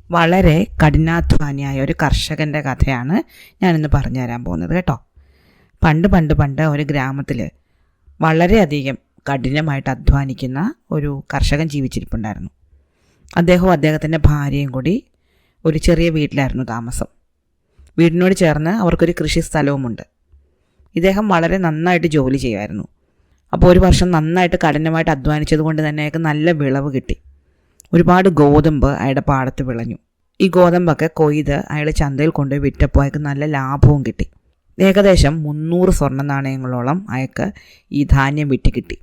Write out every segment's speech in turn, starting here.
വളരെ കഠിനാധ്വാനിയായ ഒരു കർഷകൻ്റെ കഥയാണ് ഞാനിന്ന് പറഞ്ഞു തരാൻ പോകുന്നത് കേട്ടോ. പണ്ട് ഒരു ഗ്രാമത്തിൽ വളരെയധികം കഠിനമായിട്ട് അധ്വാനിക്കുന്ന ഒരു കർഷകൻ ജീവിച്ചിരിപ്പുണ്ടായിരുന്നു. അദ്ദേഹവും അദ്ദേഹത്തിൻ്റെ ഭാര്യയും കൂടി ഒരു ചെറിയ വീട്ടിലായിരുന്നു താമസം. വീടിനോട് ചേർന്ന് അവർക്കൊരു കൃഷി സ്ഥലവുമുണ്ട്. ഇദ്ദേഹം വളരെ നന്നായിട്ട് ജോലി ചെയ്യുമായിരുന്നു. അപ്പോൾ ഒരു വർഷം നന്നായിട്ട് കഠിനമായിട്ട് അധ്വാനിച്ചത് കൊണ്ട് തന്നെ അയാൾക്ക് നല്ല വിളവ് കിട്ടി. ഒരുപാട് ഗോതമ്പ് അയാളുടെ പാടത്ത് വിളഞ്ഞു. ഈ ഗോതമ്പൊക്കെ കൊയ്ത് അയാൾ ചന്തയിൽ കൊണ്ടുപോയി വിറ്റപ്പോൾ അയാൾക്ക് നല്ല ലാഭവും കിട്ടി. ഏകദേശം 300 സ്വർണ്ണ നാണയങ്ങളോളം അയാൾക്ക് ഈ ധാന്യം വിറ്റ് കിട്ടി.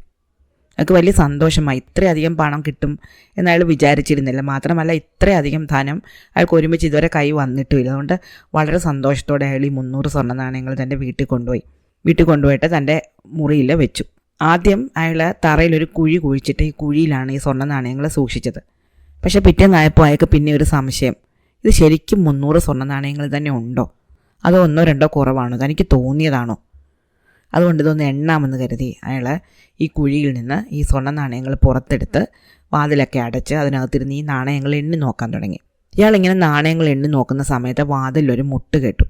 അയാൾക്ക് വലിയ സന്തോഷമായി. ഇത്രയധികം പണം കിട്ടും എന്ന് അയാൾ വിചാരിച്ചിരുന്നില്ല. മാത്രമല്ല ഇത്രയധികം ധനം അയാൾക്ക് ഒരുമിച്ച് ഇതുവരെ കൈ വന്നിട്ടുമില്ല. അതുകൊണ്ട് വളരെ സന്തോഷത്തോടെ അയാൾ ഈ 300 സ്വർണ്ണ നാണയങ്ങൾ തൻ്റെ വീട്ടിൽ കൊണ്ടുപോയിട്ട് തൻ്റെ മുറിയിൽ വെച്ചു. ആദ്യം അയാൾ തറയിലൊരു കുഴി കുഴിച്ചിട്ട് ഈ കുഴിയിലാണ് ഈ സ്വർണ്ണ നാണയങ്ങൾ സൂക്ഷിച്ചത്. പക്ഷേ പിറ്റേന്നായപ്പോൾ അയാൾക്ക് പിന്നെ ഒരു സംശയം, ഇത് ശരിക്കും 300 സ്വർണ്ണ നാണയങ്ങൾ തന്നെ ഉണ്ടോ, അതോ 1-2 കുറവാണോ, തനിക്ക് തോന്നിയതാണോ? അതുകൊണ്ട് ഇതൊന്ന് എണ്ണാമെന്ന് കരുതി അയാൾ ഈ കുഴിയിൽ നിന്ന് ഈ സ്വർണ്ണ നാണയങ്ങൾ പുറത്തെടുത്ത് വാതിലൊക്കെ അടച്ച് അതിനകത്തിരുന്ന് ഈ നാണയങ്ങൾ എണ്ണി നോക്കാൻ തുടങ്ങി. ഇയാളിങ്ങനെ നാണയങ്ങൾ എണ്ണി നോക്കുന്ന സമയത്ത് വാതിലൊരു മുട്ട് കേട്ടു.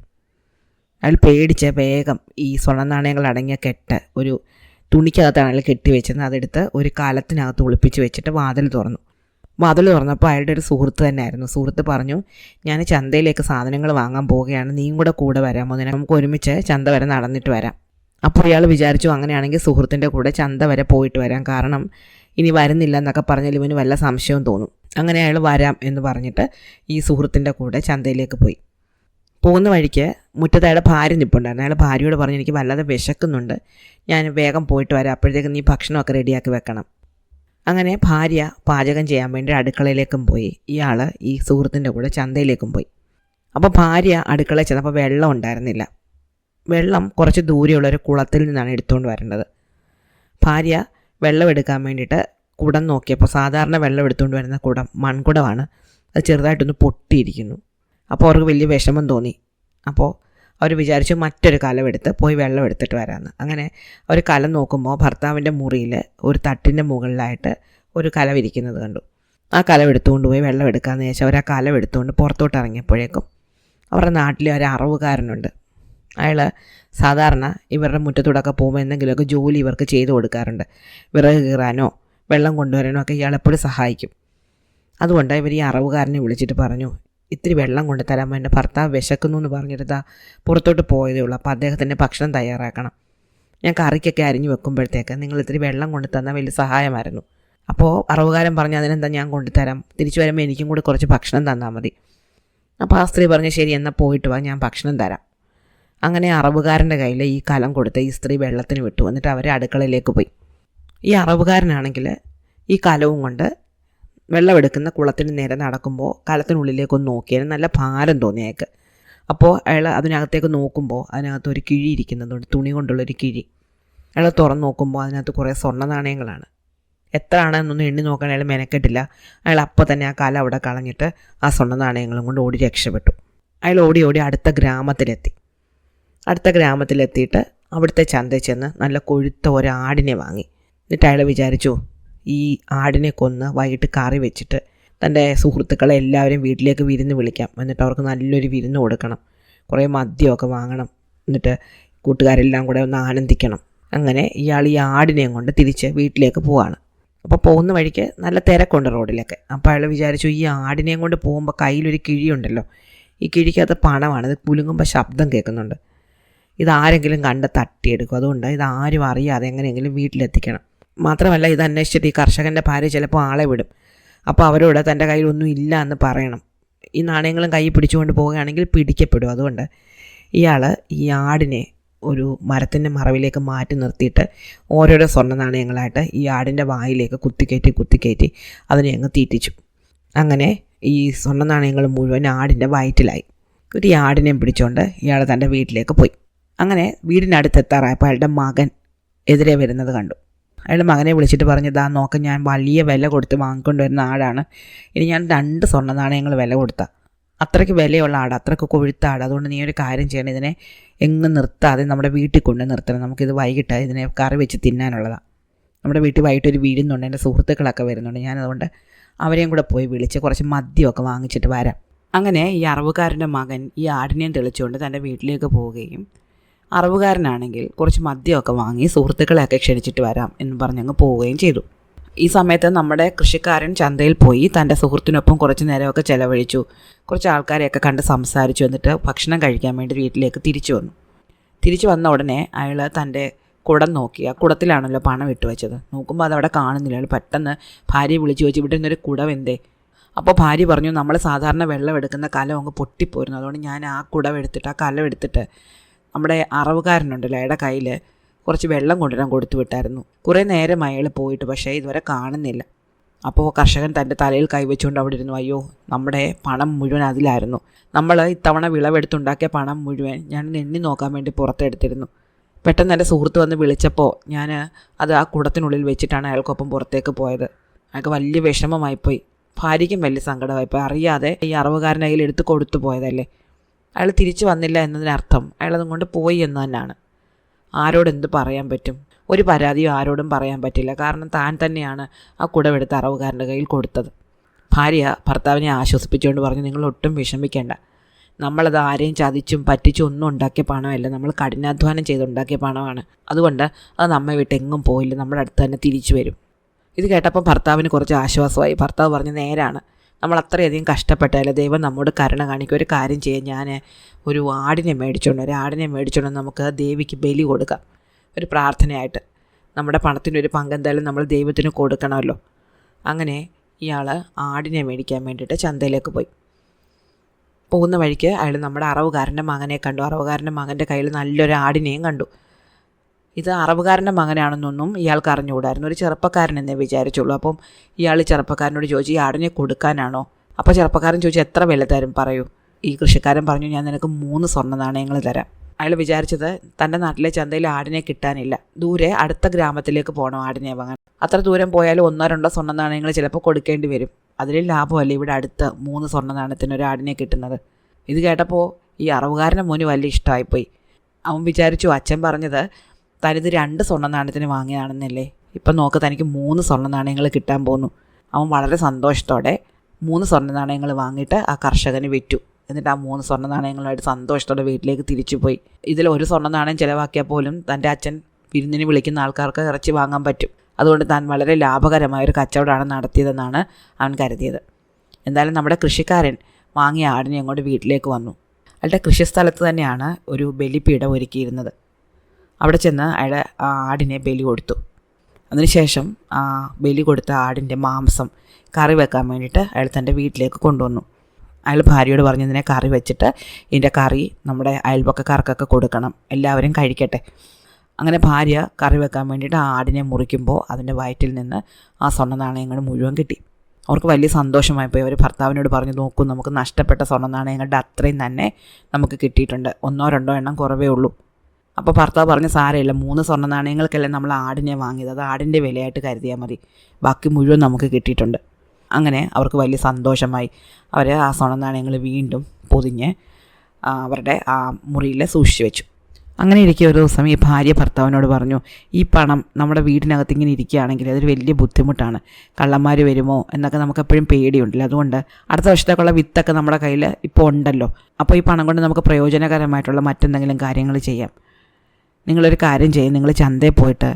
അയാൾ പേടിച്ച് വേഗം ഈ സ്വർണ്ണ നാണയങ്ങൾ അടങ്ങിയ കെട്ട് ഒരു തുണിക്കകത്താണ് അയാൾ കെട്ടിവെച്ചിരുന്നത്. അതെടുത്ത് ഒരു കാലത്തിനകത്ത് ഒളിപ്പിച്ച് വെച്ചിട്ട് വാതിൽ തുറന്നപ്പോൾ അയാളുടെ ഒരു സുഹൃത്ത് തന്നെയായിരുന്നു. സുഹൃത്ത് പറഞ്ഞു, ഞാൻ ചന്തയിലേക്ക് സാധനങ്ങൾ വാങ്ങാൻ പോവുകയാണ്, നീയും കൂടെ വരാമോ, നമുക്ക് ഒരുമിച്ച് ചന്ത വരെ നടന്നിട്ട് വരാം. അപ്പോൾ ഇയാൾ വിചാരിച്ചു, അങ്ങനെയാണെങ്കിൽ സുഹൃത്തിൻ്റെ കൂടെ ചന്ത വരെ പോയിട്ട് വരാം, കാരണം ഇനി വരുന്നില്ല എന്നൊക്കെ പറഞ്ഞാൽ ഇവന് വല്ല സംശയവും തോന്നും. അങ്ങനെ അയാൾ വരാം എന്ന് പറഞ്ഞിട്ട് ഈ സുഹൃത്തിൻ്റെ കൂടെ ചന്തയിലേക്ക് പോയി. പോകുന്ന വഴിക്ക് മുറ്റത്ത് അയാളുടെ ഭാര്യ നിൽപ്പുണ്ടായിരുന്നു. അയാൾ ഭാര്യയോട് പറഞ്ഞു, എനിക്ക് വല്ലാതെ വിശക്കുന്നുണ്ട്, ഞാൻ വേഗം പോയിട്ട് വരാം, അപ്പോഴത്തേക്ക് നീ ഭക്ഷണമൊക്കെ റെഡിയാക്കി വെക്കണം. അങ്ങനെ ഭാര്യ പാചകം ചെയ്യാൻ വേണ്ടി അടുക്കളയിലേക്കും പോയി. ഇയാൾ ഈ സുഹൃത്തിൻ്റെ കൂടെ ചന്തയിലേക്കും പോയി. അപ്പോൾ ഭാര്യ അടുക്കളയിൽ ചെന്നപ്പോൾ വെള്ളം ഉണ്ടായിരുന്നില്ല. വെള്ളം കുറച്ച് ദൂരെയുള്ളൊരു കുളത്തിൽ നിന്നാണ് എടുത്തുകൊണ്ട് വരേണ്ടത്. ഭാര്യ വെള്ളം എടുക്കാൻ വേണ്ടിയിട്ട് കുടം നോക്കിയപ്പോൾ സാധാരണ വെള്ളം എടുത്തുകൊണ്ട് വരുന്ന കുടം മൺകുടമാണ്. അത് ചെറുതായിട്ടൊന്ന് പൊട്ടിയിരിക്കുന്നു. അപ്പോൾ അവർക്ക് വലിയ വിഷമം തോന്നി. അപ്പോൾ അവർ വിചാരിച്ചു മറ്റൊരു കലമെടുത്ത് പോയി വെള്ളം എടുത്തിട്ട് വരാമെന്ന്. അങ്ങനെ അവർ കലം നോക്കുമ്പോൾ ഭർത്താവിൻ്റെ മുറിയിൽ ഒരു തട്ടിൻ്റെ മുകളിലായിട്ട് ഒരു കലവിരിക്കുന്നത് കണ്ടു. ആ കലം എടുത്തുകൊണ്ട് പോയി വെള്ളം എടുക്കാമെന്ന് ചോദിച്ചാൽ അവർ ആ കലം എടുത്തുകൊണ്ട് പുറത്തോട്ട് ഇറങ്ങിയപ്പോഴേക്കും അവരുടെ നാട്ടിലെ ഒരു അറവുകാരനുണ്ട്. അയാൾ സാധാരണ ഇവരുടെ മുറ്റത്തൂടെയൊക്കെ പോകുമ്പോൾ എന്തെങ്കിലുമൊക്കെ ജോലി ഇവർക്ക് ചെയ്തു കൊടുക്കാറുണ്ട്. വിറക് കീറാനോ വെള്ളം കൊണ്ടുവരാനോ ഒക്കെ ഇയാളെപ്പോഴും സഹായിക്കും. അതുകൊണ്ട് ഇവർ ഈ അറവുകാരനെ വിളിച്ചിട്ട് പറഞ്ഞു, ഇത്തിരി വെള്ളം കൊണ്ട് തരാൻ എൻ്റെ ഭർത്താവ് വിശക്കുന്നു എന്ന് പറഞ്ഞിട്ട് പുറത്തോട്ട് പോയതേ ഉള്ളൂ, അപ്പോൾ അദ്ദേഹത്തിൻ്റെ ഭക്ഷണം തയ്യാറാക്കണം, ഞാൻ കറിക്കൊക്കെ അരിഞ്ഞു വെക്കുമ്പോഴത്തേക്ക് നിങ്ങൾ ഇത്തിരി വെള്ളം കൊണ്ട് തന്നാൽ വലിയ സഹായമായിരുന്നു. അപ്പോൾ അറവുകാരൻ പറഞ്ഞു, അതിനെന്താ ഞാൻ കൊണ്ടുതരാം, തിരിച്ചു വരുമ്പോൾ എനിക്കും കൂടി കുറച്ച് ഭക്ഷണം തന്നാൽ മതി. അപ്പോൾ ആ സ്ത്രീ പറഞ്ഞു, ശരി എന്നാൽ പോയിട്ട് വാ, ഞാൻ ഭക്ഷണം തരാം. അങ്ങനെ അറവുകാരൻ്റെ കയ്യിൽ ഈ കലം കൊടുത്ത് ഈ സ്ത്രീ വെള്ളത്തിന് വിട്ടു. എന്നിട്ട് അവരെ അടുക്കളയിലേക്ക് പോയി. ഈ അറവുകാരനാണെങ്കിൽ ഈ കലവും കൊണ്ട് വെള്ളമെടുക്കുന്ന കുളത്തിന് നേരെ നടക്കുമ്പോൾ കലത്തിനുള്ളിലേക്കൊന്ന് നോക്കിയാൽ നല്ല ഭാരം തോന്നി അയാൾക്ക്. അപ്പോൾ അയാൾ അതിനകത്തേക്ക് നോക്കുമ്പോൾ അതിനകത്ത് ഒരു കിഴി ഇരിക്കുന്നുണ്ട്, തുണി കൊണ്ടുള്ളൊരു കിഴി. അയാൾ തുറന്ന് നോക്കുമ്പോൾ അതിനകത്ത് കുറേ സ്വർണ്ണ നാണയങ്ങളാണ്. എത്ര ആണെന്നൊന്നും എണ്ണി നോക്കാൻ അയാൾ മെനക്കെട്ടില്ല. അയാൾ അപ്പോൾ തന്നെ ആ കല അവിടെ കളഞ്ഞിട്ട് ആ സ്വർണ്ണ നാണയങ്ങളും കൊണ്ട് ഓടി രക്ഷപ്പെട്ടു. അയാൾ ഓടി അടുത്ത ഗ്രാമത്തിലെത്തിയിട്ട് അവിടുത്തെ ചന്തയിൽ ചെന്ന് നല്ല കൊഴുത്ത ഒരാടിനെ വാങ്ങി. എന്നിട്ട് അയാൾ വിചാരിച്ചു, ഈ ആടിനെ കൊന്ന് വൈകിട്ട് കറി വെച്ചിട്ട് തൻ്റെ സുഹൃത്തുക്കളെ എല്ലാവരും വീട്ടിലേക്ക് വിരുന്ന് വിളിക്കാം. എന്നിട്ട് അവർക്ക് നല്ലൊരു വിരുന്ന് കൊടുക്കണം, കുറേ മദ്യമൊക്കെ വാങ്ങണം, എന്നിട്ട് കൂട്ടുകാരെല്ലാം കൂടെ ഒന്ന് ആനന്ദിക്കണം. അങ്ങനെ ഇയാൾ ഈ ആടിനെയും കൊണ്ട് തിരിച്ച് വീട്ടിലേക്ക് പോവാണ്. അപ്പോൾ പോകുന്ന വഴിക്ക് നല്ല തിരക്കുണ്ട് റോഡിലൊക്കെ. അപ്പോൾ അയാൾ വിചാരിച്ചു, ഈ ആടിനെയും കൊണ്ട് പോകുമ്പോൾ കയ്യിലൊരു കിഴിയുണ്ടല്ലോ, ഈ കിഴിക്കകത്ത് പണമാണ്, ഇത് കുലുങ്ങുമ്പോൾ ശബ്ദം കേൾക്കുന്നുണ്ട്, ഇതാരെങ്കിലും കണ്ട് തട്ടിയെടുക്കും, അതുകൊണ്ട് ഇതാരും അറിയാതെ എങ്ങനെയെങ്കിലും വീട്ടിലെത്തിക്കണം. മാത്രമല്ല ഇത് അന്വേഷിച്ചിട്ട് ഈ കർഷകൻ്റെ ഭാര്യ ചിലപ്പോൾ ആളെ വിടും. അപ്പോൾ അവരോട് തൻ്റെ കയ്യിലൊന്നും ഇല്ല എന്ന് പറയണം. ഈ നാണയങ്ങളും കൈ പിടിച്ചുകൊണ്ട് പോവുകയാണെങ്കിൽ പിടിക്കപ്പെടും. അതുകൊണ്ട് ഇയാൾ ഈ ആടിനെ ഒരു മരത്തിൻ്റെ മറവിലേക്ക് മാറ്റി നിർത്തിയിട്ട് ഓരോരോ സ്വർണ്ണ നാണയങ്ങളായിട്ട് ഈ ആടിൻ്റെ വായിലേക്ക് കുത്തിക്കയറ്റി അതിനെ അങ്ങ് തീറ്റിച്ചു. അങ്ങനെ ഈ സ്വർണ്ണ നാണയങ്ങൾ മുഴുവൻ ആടിൻ്റെ വയറ്റിലായി. ഒരു ആടിനെയും പിടിച്ചുകൊണ്ട് ഇയാൾ തൻ്റെ വീട്ടിലേക്ക് പോയി. അങ്ങനെ വീടിനടുത്തെത്താറായപ്പോൾ അയാളുടെ മകൻ എതിരെ വരുന്നത് കണ്ടു. അയാൾ മകനെ വിളിച്ചിട്ട് പറഞ്ഞു, ദാ നോക്ക്, ഞാൻ വലിയ വില കൊടുത്ത് വാങ്ങിക്കൊണ്ടുവരുന്ന ആടാണ്, ഇനി ഞാൻ 2 സ്വർണ്ണ നാണയങ്ങൾ വില കൊടുത്താൽ, അത്രയ്ക്ക് വിലയുള്ള ആട്, അത്രയ്ക്ക് കൊഴുത്ത ആട്, അതുകൊണ്ട് നീ ഒരു കാര്യം ചെയ്യണം, ഇതിനെ എങ്ങും നിർത്താതെ നമ്മുടെ വീട്ടിൽ കൊണ്ട് നിർത്തണം, നമുക്കിത് വൈകിട്ട് ഇതിനെ കറി വെച്ച് തിന്നാനുള്ളതാണ്. നമ്മുടെ വീട്ടിൽ വൈകിട്ടൊരു വീടുന്നുണ്ട്, എൻ്റെ സുഹൃത്തുക്കളൊക്കെ വരുന്നുണ്ട്, ഞാനതുകൊണ്ട് അവരെയും കൂടെ പോയി വിളിച്ച് കുറച്ച് മദ്യമൊക്കെ വാങ്ങിച്ചിട്ട് വരാം. അങ്ങനെ ഈ അറവുകാരൻ്റെ മകൻ ഈ ആടിനെയും തെളിച്ചുകൊണ്ട് തൻ്റെ വീട്ടിലേക്ക് പോവുകയും അറവുകാരനാണെങ്കിൽ കുറച്ച് മദ്യമൊക്കെ വാങ്ങി സുഹൃത്തുക്കളെയൊക്കെ ക്ഷണിച്ചിട്ട് വരാം എന്ന് പറഞ്ഞങ്ങ് പോവുകയും ചെയ്തു. ഈ സമയത്ത് നമ്മുടെ കൃഷിക്കാരൻ ചന്തയിൽ പോയി തൻ്റെ സുഹൃത്തിനൊപ്പം കുറച്ച് നേരമൊക്കെ ചിലവഴിച്ചു. കുറച്ച് ആൾക്കാരെയൊക്കെ കണ്ട് സംസാരിച്ചു. എന്നിട്ട് ഭക്ഷണം കഴിക്കാൻ വേണ്ടി വീട്ടിലേക്ക് തിരിച്ചു വന്നു. തിരിച്ചു വന്ന ഉടനെ അയാൾ തൻ്റെ കുടം നോക്കി. ആ കുടത്തിലാണല്ലോ പണം ഇട്ട് വെച്ചത്. നോക്കുമ്പോൾ അതവിടെ കാണുന്നില്ല. അയാൾ പെട്ടെന്ന് ഭാര്യയെ വിളിച്ചു ചോദിച്ചു, ഇവിടെ നിന്നൊരു കുടം എന്തേ? അപ്പോൾ ഭാര്യ പറഞ്ഞു, നമ്മൾ സാധാരണ വെള്ളം എടുക്കുന്ന കലം അങ്ങ് പൊട്ടിപ്പോയിരുന്നു, അതുകൊണ്ട് ഞാൻ ആ കുടം എടുത്തിട്ട് ആ കലം എടുത്തിട്ട് നമ്മുടെ അറവുകാരനുണ്ടല്ലോ അയാളുടെ കയ്യിൽ കുറച്ച് വെള്ളം കൊണ്ടുവരാൻ കൊടുത്തു വിട്ടായിരുന്നു. കുറേ നേരം അയാൾ പോയിട്ട് പക്ഷേ ഇതുവരെ കാണുന്നില്ല. അപ്പോൾ കർഷകൻ തൻ്റെ തലയിൽ കൈവച്ചുകൊണ്ട് അവിടെ ഇരുന്നു. അയ്യോ, നമ്മുടെ പണം മുഴുവൻ അതിലായിരുന്നു. നമ്മൾ ഇത്തവണ വിളവെടുത്തുണ്ടാക്കിയ പണം മുഴുവൻ ഞാൻ എണ്ണി നോക്കാൻ വേണ്ടി പുറത്തെടുത്തിരുന്നു. പെട്ടെന്ന് എൻ്റെ സുഹൃത്ത് വന്ന് വിളിച്ചപ്പോൾ ഞാൻ അത് ആ കുടത്തിനുള്ളിൽ വെച്ചിട്ടാണ് അയാൾക്കൊപ്പം പുറത്തേക്ക് പോയത്. അയാൾക്ക് വലിയ വിഷമമായിപ്പോയി. ഭാര്യയ്ക്കും വലിയ സങ്കടമായിപ്പോയി. അറിയാതെ ഈ അറവുകാരൻ്റെ കയ്യിൽ എടുത്ത് കൊടുത്തു പോയതല്ലേ. അയാൾ തിരിച്ചു വന്നില്ല എന്നതിനർത്ഥം അയാളതും കൊണ്ട് പോയി എന്ന് തന്നെയാണ്. ആരോടെന്ത് പറയാൻ പറ്റും? ഒരു പരാതിയും ആരോടും പറയാൻ പറ്റില്ല. കാരണം താൻ തന്നെയാണ് ആ കുടമെടുത്ത് അറവുകാരൻ്റെ കയ്യിൽ കൊടുത്തത്. ഭാര്യ ഭർത്താവിനെ ആശ്വസിപ്പിച്ചുകൊണ്ട് പറഞ്ഞു, നിങ്ങൾ ഒട്ടും വിഷമിക്കേണ്ട. നമ്മളത് ആരെയും ചതിച്ചും പറ്റിച്ചും ഒന്നും ഉണ്ടാക്കിയ പണമല്ല, നമ്മൾ കഠിനാധ്വാനം ചെയ്തുണ്ടാക്കിയ പണമാണ്. അതുകൊണ്ട് അത് നമ്മെ വിട്ട് എങ്ങും പോയില്ല, നമ്മുടെ അടുത്ത് തന്നെ തിരിച്ചു വരും. ഇത് കേട്ടപ്പോൾ ഭർത്താവിന് കുറച്ച് ആശ്വാസമായി. ഭർത്താവ് പറഞ്ഞു, നേരാണ്, നമ്മൾ അത്രയധികം കഷ്ടപ്പെട്ടാലേ ദൈവം നമ്മോട് കരുണ കാണിക്കും. ഒരു കാര്യം ചെയ്യാൻ, ഞാൻ ഒരു ആടിനെ മേടിച്ചുകൊണ്ട് നമുക്ക് ദേവിക്ക് ബലി കൊടുക്കാം. ഒരു പ്രാർത്ഥനയായിട്ട് നമ്മുടെ പണത്തിൻ്റെ ഒരു പങ്കെന്തായാലും നമ്മൾ ദൈവത്തിന് കൊടുക്കണമല്ലോ. അങ്ങനെ ഇയാൾ ആടിനെ മേടിക്കാൻ വേണ്ടിയിട്ട് ചന്തയിലേക്ക് പോയി. പോകുന്ന വഴിക്ക് അയാൾ നമ്മുടെ അറവുകാരൻ്റെ മകനെ കണ്ടു. അറവുകാരൻ്റെ മകൻ്റെ കയ്യിൽ നല്ലൊരു ആടിനെയും കണ്ടു. ഇത് അറവുകാരൻ്റെ മകനാണെന്നൊന്നും ഇയാൾക്ക് അറിഞ്ഞുകൂടായിരുന്നു. ഒരു ചെറുപ്പക്കാരൻ എന്നേ വിചാരിച്ചുള്ളൂ. അപ്പം ഇയാൾ ചെറുപ്പക്കാരനോട് ചോദിച്ചു, ഈ ആടിനെ കൊടുക്കാനാണോ? അപ്പോൾ ചെറുപ്പക്കാരൻ ചോദിച്ചു, എത്ര വില തരും പറയൂ. ഈ കൃഷിക്കാരൻ പറഞ്ഞു, ഞാൻ നിനക്ക് 3 സ്വർണ്ണ നാണയങ്ങൾ തരാം. അയാൾ വിചാരിച്ചത് തൻ്റെ നാട്ടിലെ ചന്തയിൽ ആടിനെ കിട്ടാനില്ല, ദൂരെ അടുത്ത ഗ്രാമത്തിലേക്ക് പോകണം ആടിനെ വാങ്ങാൻ. അത്ര ദൂരം പോയാലും 1-2 സ്വർണ്ണ നാണയങ്ങൾ ചിലപ്പോൾ കൊടുക്കേണ്ടി വരും. അതിൽ ലാഭമല്ലേ ഇവിടെ അടുത്ത് 3 സ്വർണ്ണ നാണയത്തിന് ഒരു ആടിനെ കിട്ടുന്നത്. ഇത് കേട്ടപ്പോൾ ഈ അറവുകാരൻ്റെ മോന് വലിയ ഇഷ്ടമായിപ്പോയി. അവൻ വിചാരിച്ചു, അച്ഛൻ പറഞ്ഞത് തനിത് 2 സ്വർണ്ണ നാണയത്തിന് വാങ്ങിയതാണെന്നല്ലേ, ഇപ്പം നോക്ക് തനിക്ക് 3 സ്വർണ്ണ നാണയങ്ങൾ കിട്ടാൻ പോകുന്നു. അവൻ വളരെ സന്തോഷത്തോടെ 3 സ്വർണ്ണ നാണയങ്ങൾ വാങ്ങിയിട്ട് ആ കർഷകന് വിറ്റു. എന്നിട്ട് ആ 3 സ്വർണ്ണ നാണയങ്ങളുമായിട്ട് സന്തോഷത്തോടെ വീട്ടിലേക്ക് തിരിച്ചു പോയി. ഇതിൽ 1 സ്വർണ്ണ നാണയം ചിലവാക്കിയാൽ പോലും തൻ്റെ അച്ഛൻ വിരുന്നിന് വിളിക്കുന്ന ആൾക്കാർക്ക് ഇറച്ചി വാങ്ങാൻ പറ്റും. അതുകൊണ്ട് താൻ വളരെ ലാഭകരമായൊരു കച്ചവടമാണ് നടത്തിയതെന്നാണ് അവൻ കരുതിയത്. എന്തായാലും നമ്മുടെ കൃഷിക്കാരൻ വാങ്ങിയ ആടിനെ അങ്ങോട്ട് വീട്ടിലേക്ക് വന്നു. അയാളുടെ കൃഷിസ്ഥലത്ത് തന്നെയാണ് ഒരു ബലിപീഠം ഒരുക്കിയിരുന്നത്. അവിടെ ചെന്ന് അയാൾ ആ ആടിനെ ബലി കൊടുത്തു. അതിനുശേഷം ആ ബലി കൊടുത്ത ആടിൻ്റെ മാംസം കറി വെക്കാൻ വേണ്ടിയിട്ട് അയാൾ തൻ്റെ വീട്ടിലേക്ക് കൊണ്ടുവന്നു. അയാൾ ഭാര്യയോട് പറഞ്ഞു, ഇതിനെ കറി വെച്ചിട്ട് ഇതിൻ്റെ കറി നമ്മുടെ അയൽപക്കക്കാർക്കൊക്കെ കൊടുക്കണം, എല്ലാവരും കഴിക്കട്ടെ. അങ്ങനെ ഭാര്യ കറി വെക്കാൻ വേണ്ടിയിട്ട് ആ ആടിനെ മുറിക്കുമ്പോൾ അതിൻ്റെ വയറ്റിൽ നിന്ന് ആ സ്വർണ്ണ നാണയങ്ങൾ മുഴുവൻ കിട്ടി. അവർക്ക് വലിയ സന്തോഷമായിപ്പോയി. അവർ ഭർത്താവിനോട് പറഞ്ഞു, നോക്കൂ, നമുക്ക് നഷ്ടപ്പെട്ട സ്വർണ്ണ നാണയങ്ങളുടെ അത്രയും തന്നെ നമുക്ക് കിട്ടിയിട്ടുണ്ട്, 1-2 എണ്ണം കുറവേ ഉള്ളൂ. അപ്പോൾ ഭർത്താവ് പറഞ്ഞു, സാരമില്ല, 3 സ്വർണ്ണ നാണയങ്ങൾക്കല്ലേ നമ്മൾ ആടിനെ വാങ്ങിയത്, അത് ആടിൻ്റെ വിലയായിട്ട് കരുതിയാൽ മതി, ബാക്കി മുഴുവൻ നമുക്ക് കിട്ടിയിട്ടുണ്ട്. അങ്ങനെ അവർക്ക് വലിയ സന്തോഷമായി. അവർ ആ സ്വർണ്ണ നാണയങ്ങൾ വീണ്ടും പൊതിഞ്ഞ് അവരുടെ ആ മുറിയിൽ സൂക്ഷിച്ചു വെച്ചു. അങ്ങനെ ഇരിക്കുക ഒരു ദിവസം ഈ ഭാര്യ ഭർത്താവിനോട് പറഞ്ഞു, ഈ പണം നമ്മുടെ വീടിനകത്ത് ഇങ്ങനെ ഇരിക്കുകയാണെങ്കിൽ അതൊരു വലിയ ബുദ്ധിമുട്ടാണ്, കള്ളന്മാർ വരുമോ എന്നൊക്കെ നമുക്ക് എപ്പോഴും പേടിയുണ്ടല്ലോ. അതുകൊണ്ട് അടുത്ത വർഷത്തേക്കുള്ള വിത്തൊക്കെ നമ്മുടെ കയ്യിൽ ഇപ്പോൾ ഉണ്ടല്ലോ, അപ്പോൾ ഈ പണം കൊണ്ട് നമുക്ക് പ്രയോജനകരമായിട്ടുള്ള മറ്റെന്തെങ്കിലും കാര്യങ്ങൾ ചെയ്യാം. നിങ്ങളൊരു കാര്യം ചെയ്യും, നിങ്ങൾ ചന്തയിൽ പോയിട്ട്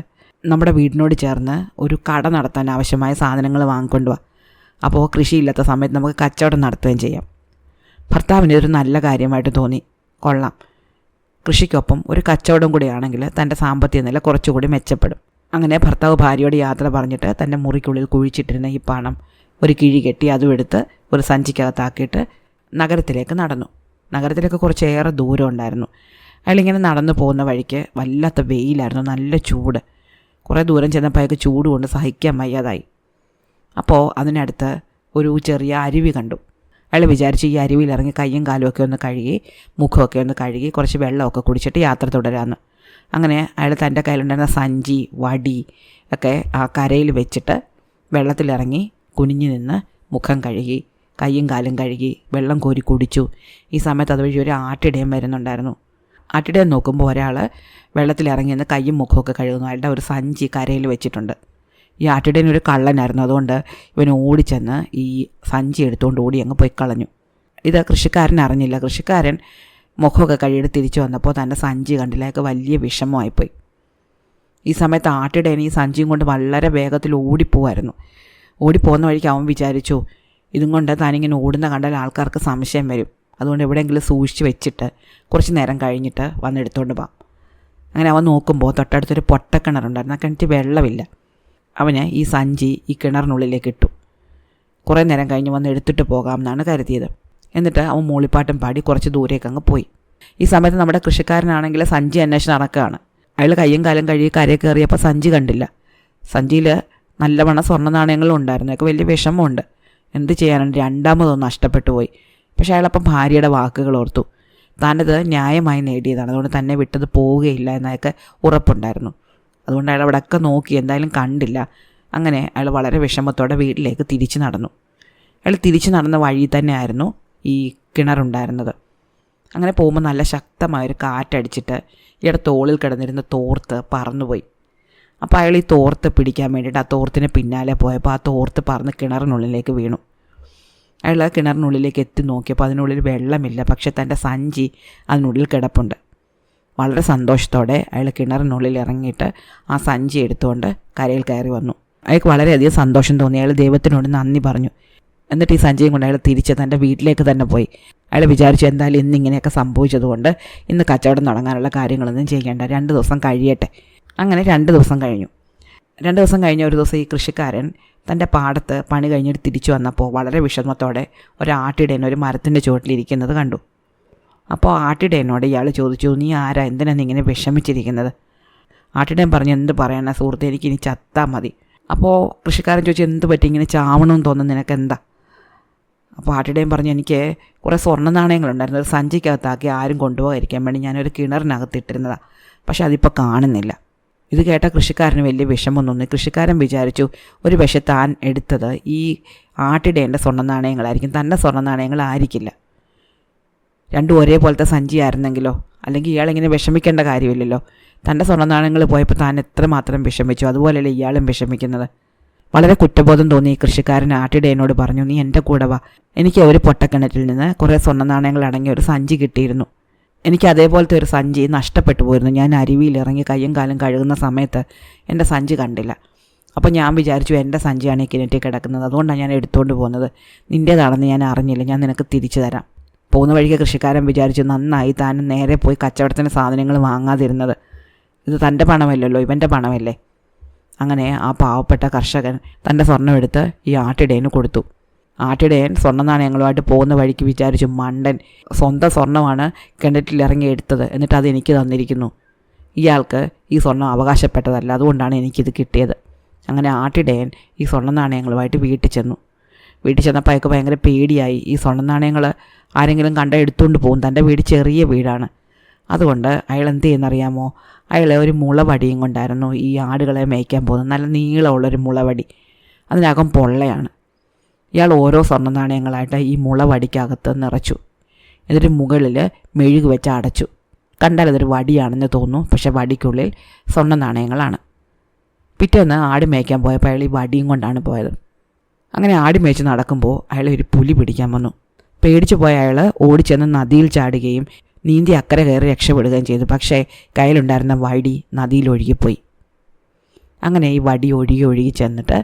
നമ്മുടെ വീടിനോട് ചേർന്ന് ഒരു കട നടത്താൻ ആവശ്യമായ സാധനങ്ങൾ വാങ്ങിക്കൊണ്ടുവാ. അപ്പോൾ കൃഷിയില്ലാത്ത സമയത്ത് നമുക്ക് കച്ചവടം നടത്തുകയും ചെയ്യാം. ഭർത്താവിന് ഇതൊരു നല്ല കാര്യമായിട്ട് തോന്നി. കൊള്ളാം, കൃഷിക്കൊപ്പം ഒരു കച്ചവടം കൂടിയാണെങ്കിൽ തൻ്റെ സാമ്പത്തിക നില കുറച്ചുകൂടി മെച്ചപ്പെടും. അങ്ങനെ ഭർത്താവ് ഭാര്യയോട് യാത്ര പറഞ്ഞിട്ട് തൻ്റെ മുറിക്കുള്ളിൽ കുഴിച്ചിട്ടിരുന്ന ഈ പണം ഒരു കിഴി കെട്ടി അതും എടുത്ത് ഒരു സഞ്ചിക്കകത്താക്കിയിട്ട് നഗരത്തിലേക്ക് നടന്നു. നഗരത്തിലേക്ക് കുറച്ചേറെ ദൂരം ഉണ്ടായിരുന്നു. അയാളിങ്ങനെ നടന്നു പോകുന്ന വഴിക്ക് വല്ലാത്ത വെയിലായിരുന്നു, നല്ല ചൂട്. കുറേ ദൂരം ചെന്നപ്പോൾ അയാൾക്ക് ചൂട് കൊണ്ട് സഹിക്കാൻ വയ്യാതായി. അപ്പോൾ അതിനടുത്ത് ഒരു ചെറിയ അരുവി കണ്ടു. അയാൾ വിചാരിച്ച് ഈ അരുവിയിൽ ഇറങ്ങി കയ്യും കാലുമൊക്കെ ഒന്ന് കഴുകി മുഖമൊക്കെ ഒന്ന് കഴുകി കുറച്ച് വെള്ളമൊക്കെ കുടിച്ചിട്ട് യാത്ര തുടരാമെന്ന്. അങ്ങനെ അയാൾ തൻ്റെ കയ്യിലുണ്ടായിരുന്ന സഞ്ചി വടി ഒക്കെ ആ കരയിൽ വെച്ചിട്ട് വെള്ളത്തിലിറങ്ങി കുനിഞ്ഞു നിന്ന് മുഖം കഴുകി കയ്യും കാലും കഴുകി വെള്ളം കോരി കുടിച്ചു. ഈ സമയത്ത് അതുവഴി ഒരു ആട്ടിടയം വരുന്നുണ്ടായിരുന്നു. ആട്ടിടയം നോക്കുമ്പോൾ ഒരാൾ വെള്ളത്തിലിറങ്ങി നിന്ന് കയ്യും മുഖമൊക്കെ കഴുകുന്നു. അയാളുടെ ഒരു സഞ്ചി കരയിൽ വെച്ചിട്ടുണ്ട്. ഈ ആട്ടിടയനൊരു കള്ളനായിരുന്നു. അതുകൊണ്ട് ഇവൻ ഓടിച്ചെന്ന് ഈ സഞ്ചി എടുത്തുകൊണ്ട് ഓടി അങ്ങ് പോയി കളഞ്ഞു. ഇത് കൃഷിക്കാരൻ അറിഞ്ഞില്ല. കൃഷിക്കാരൻ മുഖമൊക്കെ കഴുകിയിട്ട് തിരിച്ചു വന്നപ്പോൾ തൻ്റെ സഞ്ചി കണ്ടില്ല. അയാൾക്ക് വലിയ വിഷമമായിപ്പോയി. ഈ സമയത്ത് ആട്ടിടയൻ ഈ സഞ്ചിയും കൊണ്ട് വളരെ വേഗത്തിൽ ഓടിപ്പോവായിരുന്നു. ഓടിപ്പോകുന്ന വഴിക്ക് അവൻ വിചാരിച്ചു, ഇതും കൊണ്ട് താനിങ്ങനെ ഓടുന്ന കണ്ടാൽ ആൾക്കാർക്ക് സംശയം വരും, അതുകൊണ്ട് എവിടെയെങ്കിലും സൂക്ഷിച്ച് വെച്ചിട്ട് കുറച്ച് നേരം കഴിഞ്ഞിട്ട് വന്നെടുത്തുകൊണ്ട് പോകാം. അങ്ങനെ അവൻ നോക്കുമ്പോൾ തൊട്ടടുത്തൊരു പൊട്ടക്കിണറുണ്ടായിരുന്നു. ആ കിണറ്റിൽ വെള്ളമില്ല. അവന് ഈ സഞ്ചി ഈ കിണറിനുള്ളിലേക്ക് ഇട്ടു. കുറേ നേരം കഴിഞ്ഞ് വന്ന് എടുത്തിട്ട് പോകാം എന്നാണ് കരുതിയത്. എന്നിട്ട് അവൻ മൂളിപ്പാട്ടും പാടി കുറച്ച് ദൂരേക്ക് അങ്ങ് പോയി. ഈ സമയത്ത് നമ്മുടെ കൃഷിക്കാരനാണെങ്കിൽ സഞ്ചി അന്വേഷണം നടക്കുകയാണ്. അയാൾ കയ്യും കാലം കഴുകി കരയെ കയറിയപ്പോൾ സഞ്ചി കണ്ടില്ല. സഞ്ചിയിൽ നല്ലവണ്ണം സ്വർണ്ണ നാണയങ്ങളും ഉണ്ടായിരുന്നു. അതൊക്കെ വലിയ വിഷമമുണ്ട്. എന്ത് ചെയ്യാനുണ്ട്, രണ്ടാമതൊന്നും നഷ്ടപ്പെട്ടു പോയി. പക്ഷേ അയാളപ്പം ഭാര്യയുടെ വാക്കുകൾ ഓർത്തു. താനത് ന്യായമായി നേടിയതാണ്, അതുകൊണ്ട് തന്നെ വിട്ടത് പോവുകയില്ല എന്നൊക്കെ ഉറപ്പുണ്ടായിരുന്നു. അതുകൊണ്ട് അയാൾ അവിടെയൊക്കെ നോക്കി, എന്തായാലും കണ്ടില്ല. അങ്ങനെ അയാൾ വളരെ വിഷമത്തോടെ വീട്ടിലേക്ക് തിരിച്ചു നടന്നു. അയാൾ തിരിച്ചു നടന്ന വഴി തന്നെയായിരുന്നു ഈ കിണറുണ്ടായിരുന്നത്. അങ്ങനെ പോകുമ്പോൾ നല്ല ശക്തമായൊരു കാറ്റടിച്ചിട്ട് ഇയാളുടെ തോളിൽ കിടന്നിരുന്ന തോർത്ത് പറന്നുപോയി. അപ്പോൾ അയാൾ ഈ തോർത്ത് പിടിക്കാൻ വേണ്ടിയിട്ട് ആ തോർത്തിന് പിന്നാലെ പോയപ്പോൾ ആ തോർത്ത് പറന്ന് കിണറിനുള്ളിലേക്ക് വീണു. അയാൾ കിണറിനുള്ളിലേക്ക് എത്തി നോക്കിയപ്പോൾ അതിനുള്ളിൽ വെള്ളമില്ല, പക്ഷേ തൻ്റെ സഞ്ചി അതിനുള്ളിൽ കിടപ്പുണ്ട്. വളരെ സന്തോഷത്തോടെ അയാൾ കിണറിനുള്ളിൽ ഇറങ്ങിയിട്ട് ആ സഞ്ചി എടുത്തുകൊണ്ട് കരയിൽ കയറി വന്നു. അയാൾക്ക് വളരെയധികം സന്തോഷം തോന്നി. അയാൾ ദൈവത്തിനോട് നന്ദി പറഞ്ഞു. എന്നിട്ട് ഈ സഞ്ചിയും കൊണ്ട് അയാൾ തിരിച്ച് തൻ്റെ വീട്ടിലേക്ക് തന്നെ പോയി. അയാൾ വിചാരിച്ചു, എന്തായാലും ഇന്നിങ്ങനെയൊക്കെ സംഭവിച്ചതുകൊണ്ട് ഇന്ന് കച്ചവടം തുടങ്ങാനുള്ള കാര്യങ്ങളൊന്നും ചെയ്യേണ്ട, 2 ദിവസം കഴിയട്ടെ. അങ്ങനെ 2 ദിവസം കഴിഞ്ഞു. 2 ദിവസം കഴിഞ്ഞ ഒരു ദിവസം ഈ കൃഷിക്കാരൻ തൻ്റെ പാടത്ത് പണി കഴിഞ്ഞിട്ട് തിരിച്ചു വന്നപ്പോൾ വളരെ വിഷമത്തോടെ ഒരാട്ടിടയൻ ഒരു മരത്തിൻ്റെ ചുവട്ടിലിരിക്കുന്നത് കണ്ടു. അപ്പോൾ ആട്ടിടയനോട് ഇയാൾ ചോദിച്ചു, നീ ആരാ, എന്തിനാണ് നീ ഇങ്ങനെ വിഷമിച്ചിരിക്കുന്നത്? ആട്ടിടയൻ പറഞ്ഞു, എന്ത് പറയാനാ സുഹൃത്തെ, എനിക്കിനി ചത്താൽ മതി. അപ്പോൾ കൃഷിക്കാരൻ ചോദിച്ചു, എന്ത് പറ്റി, ഇങ്ങനെ ചാവണമെന്ന് തോന്നുന്നു, നിനക്ക് എന്താ? അപ്പോൾ ആട്ടിടയൻ പറഞ്ഞു, എനിക്ക് കുറേ സ്വർണ്ണ നാണയങ്ങളുണ്ടായിരുന്നു, ഒരു സഞ്ചിക്കകത്താക്കി ആരും കൊണ്ടുപോകാതിരിക്കാൻ വേണ്ടി ഞാനൊരു കിണറിനകത്തിട്ടിരുന്നതാണ്, പക്ഷെ അതിപ്പോൾ കാണുന്നില്ല. ഇത് കേട്ട കൃഷിക്കാരന് വലിയ വിഷമം തോന്നി. കൃഷിക്കാരൻ വിചാരിച്ചു, ഒരു പക്ഷേ താൻ എടുത്തത് ഈ ആട്ടിടേൻ്റെ സ്വർണ്ണ നാണയങ്ങളായിരിക്കും, തൻ്റെ സ്വർണ്ണ നാണയങ്ങളായിരിക്കില്ല. രണ്ടും ഒരേപോലത്തെ സഞ്ചിയായിരുന്നെങ്കിലോ, അല്ലെങ്കിൽ ഇയാളിങ്ങനെ വിഷമിക്കേണ്ട കാര്യമില്ലല്ലോ. തൻ്റെ സ്വർണ്ണ നാണയങ്ങൾ പോയപ്പോൾ താൻ എത്രമാത്രം വിഷമിച്ചു, അതുപോലെയല്ലേ ഇയാളും വിഷമിക്കുന്നത്. വളരെ കുറ്റബോധം തോന്നി ഈ കൃഷിക്കാരൻ ആട്ടിടയനോട് പറഞ്ഞു, നീ എൻ്റെ കൂടെ വാ, എനിക്ക് ഒരു പൊട്ടക്കിണറ്റിൽ നിന്ന് കുറേ സ്വർണ്ണ നാണയങ്ങൾ അടങ്ങിയ ഒരു സഞ്ചി കിട്ടിയിരുന്നു. എനിക്ക് അതേപോലത്തെ ഒരു സഞ്ചി നഷ്ടപ്പെട്ടു പോയിരുന്നു. ഞാൻ അരുവിയിൽ ഇറങ്ങി കയ്യും കാലും കഴുകുന്ന സമയത്ത് എൻ്റെ സഞ്ചി കണ്ടില്ല. അപ്പോൾ ഞാൻ വിചാരിച്ചു, എൻ്റെ സഞ്ചിയാണ് ഈ കിണറ്റിൽ കിടക്കുന്നത്, അതുകൊണ്ടാണ് ഞാൻ എടുത്തുകൊണ്ട് പോകുന്നത്. നിൻ്റേതാണെന്ന് ഞാൻ അറിഞ്ഞില്ല, ഞാൻ നിനക്ക് തിരിച്ചു തരാം. പോകുന്ന വഴിക്ക് കൃഷിക്കാരൻ വിചാരിച്ചു, നന്നായി താൻ നേരെ പോയി കച്ചവടത്തിന് സാധനങ്ങൾ വാങ്ങാതിരുന്നത്. ഇത് തൻ്റെ പണമല്ലല്ലോ, ഇവൻ്റെ പണമല്ലേ. അങ്ങനെ ആ പാവപ്പെട്ട കർഷകൻ തൻ്റെ സ്വർണ്ണം എടുത്ത് ഈ ആട്ടിടയന് കൊടുത്തു. ആട്ടിടയൻ സ്വർണ്ണ നാണയങ്ങളുമായിട്ട് പോകുന്ന വഴിക്ക് വിചാരിച്ചു, മണ്ടൻ, സ്വന്തം സ്വർണ്ണമാണ് കിണറ്റിലിറങ്ങി എടുത്തത്, എന്നിട്ട് അത് എനിക്ക് തന്നിരിക്കുന്നു. ഇയാൾക്ക് ഈ സ്വർണ്ണം അവകാശപ്പെട്ടതല്ല, അതുകൊണ്ടാണ് എനിക്കിത് കിട്ടിയത്. അങ്ങനെ ആട്ടിടയൻ ഈ സ്വർണ്ണ നാണയങ്ങളുമായിട്ട് വീട്ടിൽ ചെന്നു. വീട്ടിൽ ചെന്നപ്പോൾ അയാൾക്ക് ഭയങ്കര പേടിയായി. ഈ സ്വർണ്ണ നാണയങ്ങൾ ആരെങ്കിലും കണ്ട എടുത്തുകൊണ്ട് പോകും. തൻ്റെ വീട് ചെറിയ വീടാണ്. അതുകൊണ്ട് അയാൾ എന്ത് ചെയ്യുന്നറിയാമോ, അയാൾ ഒരു മുളവടിയും കൊണ്ടായിരുന്നു ഈ ആടുകളെ മേയ്ക്കാൻ പോകുന്നത്. നല്ല നീളമുള്ളൊരു മുളവടി, അതിനകം പൊള്ളയാണ്. ഇയാൾ ഓരോ സ്വർണ്ണ നാണയങ്ങളായിട്ട് ഈ മുളവടിക്കകത്ത് നിറച്ചു. എന്നിട്ട് മുകളിൽ മെഴുക് വെച്ച് അടച്ചു. കണ്ടാൽ അതൊരു വടിയാണെന്ന് തോന്നുന്നു, പക്ഷേ വടിക്കുള്ളിൽ സ്വർണ്ണ നാണയങ്ങളാണ്. പിറ്റേന്ന് ആട് മേയ്ക്കാൻ പോയപ്പോൾ അയാൾ ഈ വടിയും കൊണ്ടാണ് പോയത്. അങ്ങനെ ആട് മേയ്ച്ച് നടക്കുമ്പോൾ അയാൾ ഒരു പുലി പിടിക്കാൻ വന്നു. പേടിച്ചു പോയ അയാൾ ഓടിച്ചെന്ന് നദിയിൽ ചാടുകയും നീന്തി അക്കരെ കയറി രക്ഷപ്പെടുകയും ചെയ്തു. പക്ഷേ കയ്യിലുണ്ടായിരുന്ന വടി നദിയിൽ ഒഴുകിപ്പോയി. അങ്ങനെ ഈ വടി ഒഴുകി ചെന്നിട്ട്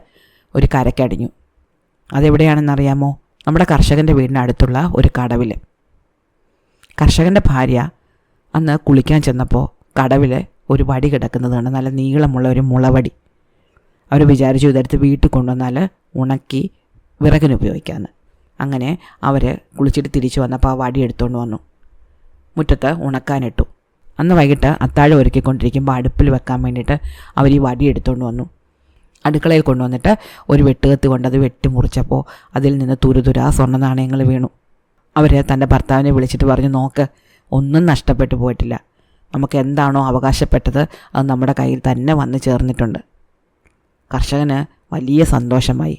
ഒരു കരക്കടിഞ്ഞു. അതെവിടെയാണെന്നറിയാമോ? നമ്മുടെ കർഷകൻ്റെ വീടിനടുത്തുള്ള ഒരു കടവിൽ. കർഷകൻ്റെ ഭാര്യ അന്ന് കുളിക്കാൻ ചെന്നപ്പോൾ കടവിൽ ഒരു വടി കിടക്കുന്നതാണ്, നല്ല നീളമുള്ള ഒരു മുളവടി. അവർ വിചാരിച്ചു ഇതെടുത്ത് വീട്ടിൽ കൊണ്ടുവന്നാൽ ഉണക്കി വിറകിന് ഉപയോഗിക്കാമെന്ന്. അങ്ങനെ അവർ കുളിച്ചിട്ട് തിരിച്ചു വന്നപ്പോൾ ആ വടി എടുത്തുകൊണ്ട് വന്നു, മുറ്റത്ത് ഉണക്കാനിട്ടു. അന്ന് വൈകിട്ട് അത്താഴം ഒരുക്കിക്കൊണ്ടിരിക്കുമ്പോൾ അടുപ്പിൽ വെക്കാൻ വേണ്ടിയിട്ട് അവർ ഈ വടി എടുത്തുകൊണ്ട് വന്നു. അടുക്കളയിൽ കൊണ്ടുവന്നിട്ട് ഒരു വെട്ടുകത്തി കൊണ്ട് അത് വെട്ടിമുറിച്ചപ്പോൾ അതിൽ നിന്ന് തുരുതുരാ സ്വർണ്ണ നാണയങ്ങൾ വീണു. അവർ തൻ്റെ ഭർത്താവിനെ വിളിച്ചിട്ട് പറഞ്ഞു, നോക്ക്, ഒന്നും നഷ്ടപ്പെട്ടു പോയിട്ടില്ല, നമുക്ക് എന്താണോ അവകാശപ്പെട്ടത് അത് നമ്മുടെ കയ്യിൽ തന്നെ വന്ന് ചേർന്നിട്ടുണ്ട്. കർഷകന് വലിയ സന്തോഷമായി.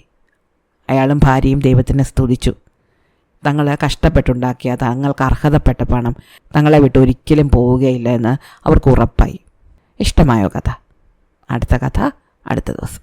അയാളും ഭാര്യയും ദൈവത്തിനെ സ്തുതിച്ചു. തങ്ങൾ കഷ്ടപ്പെട്ടുണ്ടാക്കിയ തങ്ങൾക്ക് അർഹതപ്പെട്ട പണം തങ്ങളെ വിട്ട് ഒരിക്കലും പോവുകയില്ല എന്ന് അവർക്ക് ഉറപ്പായി. ഇഷ്ടമായോ കഥ? അടുത്ത കഥ അടുത്ത ദിവസം.